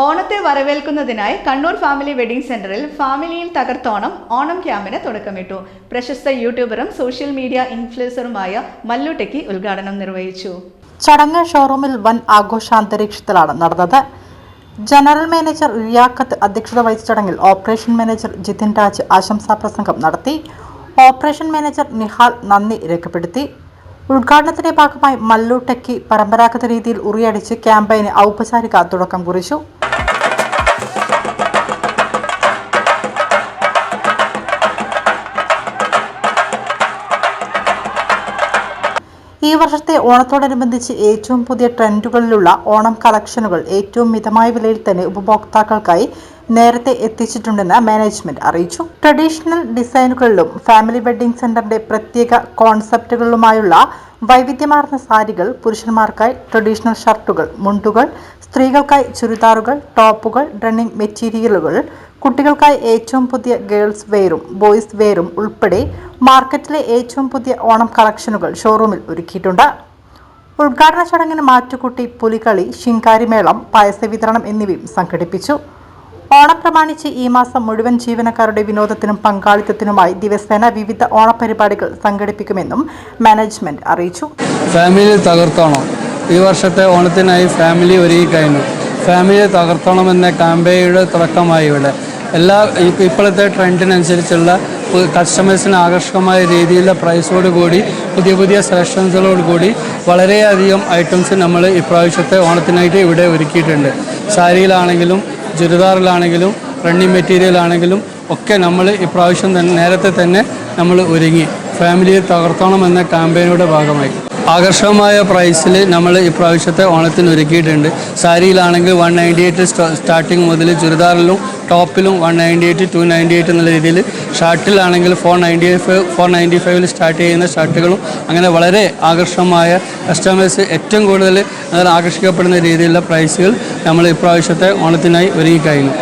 ഓണത്തെ വരവേൽക്കുന്നതിനായി Kannur family wedding സെന്ററിൽ ഫാമിലിയിൽ തകർത്തോണം ഓണം ക്യാമ്പിന് തുടക്കമിട്ടു. പ്രശസ്ത യൂട്യൂബറും സോഷ്യൽ മീഡിയ ഇൻഫ്ലുവൻസറുമായ മല്ലു ടെക്കി ഉദ്ഘാടനം നിർവഹിച്ചു. ചടങ്ങ് ഷോറൂമിൽ വൻ ആഘോഷാന്തരീക്ഷത്തിലാണ് നടന്നത്. ജനറൽ മാനേജർ റിയാഖത്ത് അധ്യക്ഷത വഹിച്ച ചടങ്ങിൽ ഓപ്പറേഷൻ മാനേജർ ജിതിൻ രാജ് ആശംസാ പ്രസംഗം നടത്തി. ഓപ്പറേഷൻ മാനേജർ നിഹാൽ നന്ദി രേഖപ്പെടുത്തി. ഉദ്ഘാടനത്തിന്റെ ഭാഗമായി മല്ലു ടെക്കി പരമ്പരാഗത രീതിയിൽ ഉറിയടിച്ച് ക്യാമ്പയിന് ഔപചാരിക തുടക്കം കുറിച്ചു. ഈ വർഷത്തെ ഓണത്തോടനുബന്ധിച്ച് ഏറ്റവും പുതിയ ട്രെൻഡുകളിലുള്ള ഓണം കളക്ഷനുകൾ ഏറ്റവും മിതമായ വിലയിൽ തന്നെ ഉപഭോക്താക്കൾക്കായി നേരത്തെ എത്തിച്ചിട്ടുണ്ടെന്ന് മാനേജ്മെന്റ് അറിയിച്ചു. ട്രഡീഷണൽ ഡിസൈനുകളിലും ഫാമിലി വെഡ്ഡിംഗ് സെന്ററിന്റെ പ്രത്യേക കോൺസെപ്റ്റുകളുമായുള്ള വൈവിധ്യമാർന്ന സാരികൾ, പുരുഷന്മാർക്കായി ട്രഡീഷണൽ ഷർട്ടുകൾ, മുണ്ടുകൾ, സ്ത്രീകൾക്കായി ചുരിദാറുകൾ, ടോപ്പുകൾ, റണ്ണിംഗ് മെറ്റീരിയലുകൾ, കുട്ടികൾക്കായി ഏറ്റവും പുതിയ ഗേൾസ് വെയറും ബോയ്സ് വെയറും ഉൾപ്പെടെ മാർക്കറ്റിലെ ഏറ്റവും പുതിയ ഓണം കളക്ഷനുകൾ ഷോറൂമിൽ ഒരുക്കിയിട്ടുണ്ട്. ഉദ്ഘാടന ചടങ്ങിന് മാറ്റുകൂട്ടി പുലികളി, ശിങ്കാരിമേളം, പായസ വിതരണം എന്നിവയും സംഘടിപ്പിച്ചു. ഓണം പ്രമാണിച്ച് ഈ മാസം മുഴുവൻ ജീവനക്കാരുടെ വിനോദത്തിനും പങ്കാളിത്തത്തിനുമായി ദിവസേന വിവിധ ഓണപരിപാടികൾ സംഘടിപ്പിക്കുമെന്നും മാനേജ്മെന്റ് അറിയിച്ചു. ഫാമിലി തകർത്തോണം ഈ വർഷത്തെ ഓണത്തിനായി ഫാമിലി ഒരുങ്ങിക്കഴിഞ്ഞു. ഫാമിലി തകർത്തോണം എന്ന ക്യാമ്പയിയുടെ തുടക്കമായി ഇവിടെ ഇപ്പോഴത്തെ ട്രെൻഡിനനുസരിച്ചുള്ള കസ്റ്റമേഴ്സിന് ആകർഷകമായ രീതിയിലുള്ള പ്രൈസോട് കൂടി പുതിയ പുതിയ സെലക്ഷൻസുകളോട് കൂടി വളരെയധികം ഐറ്റംസ് നമ്മൾ ഇപ്രാവശ്യത്തെ ഓണത്തിനായിട്ട് ഇവിടെ ഒരുക്കിയിട്ടുണ്ട്. സാരിയിലാണെങ്കിലും ചുരിദാറിലാണെങ്കിലും റണ്ണിങ് മെറ്റീരിയലാണെങ്കിലും ഒക്കെ നമ്മൾ ഇപ്രാവശ്യം നേരത്തെ തന്നെ നമ്മൾ ഒരുങ്ങി ഫാമിലിയെ തകർത്തോണം എന്ന ക്യാമ്പയിനുടെ ഭാഗമായി ആകർഷകമായ പ്രൈസിൽ നമ്മൾ ഇപ്രാവശ്യത്തെ ഓണത്തിന് ഒരുക്കിയിട്ടുണ്ട്. സാരിയിലാണെങ്കിൽ 198 സ്റ്റാർട്ടിങ് മുതൽ, ചുരിദാറിലും ടോപ്പിലും 198, 298 എന്നുള്ള രീതിയിൽ, ഷർട്ടിലാണെങ്കിൽ 495 സ്റ്റാർട്ട് ചെയ്യുന്ന ഷർട്ടുകളും അങ്ങനെ വളരെ ആകർഷകമായ കസ്റ്റമേഴ്സ് ഏറ്റവും കൂടുതൽ ആകർഷിക്കപ്പെടുന്ന രീതിയിലുള്ള പ്രൈസുകൾ നമ്മൾ ഇപ്രാവശ്യത്തെ ഓണത്തിനായി ഒരുങ്ങിക്കഴിഞ്ഞു.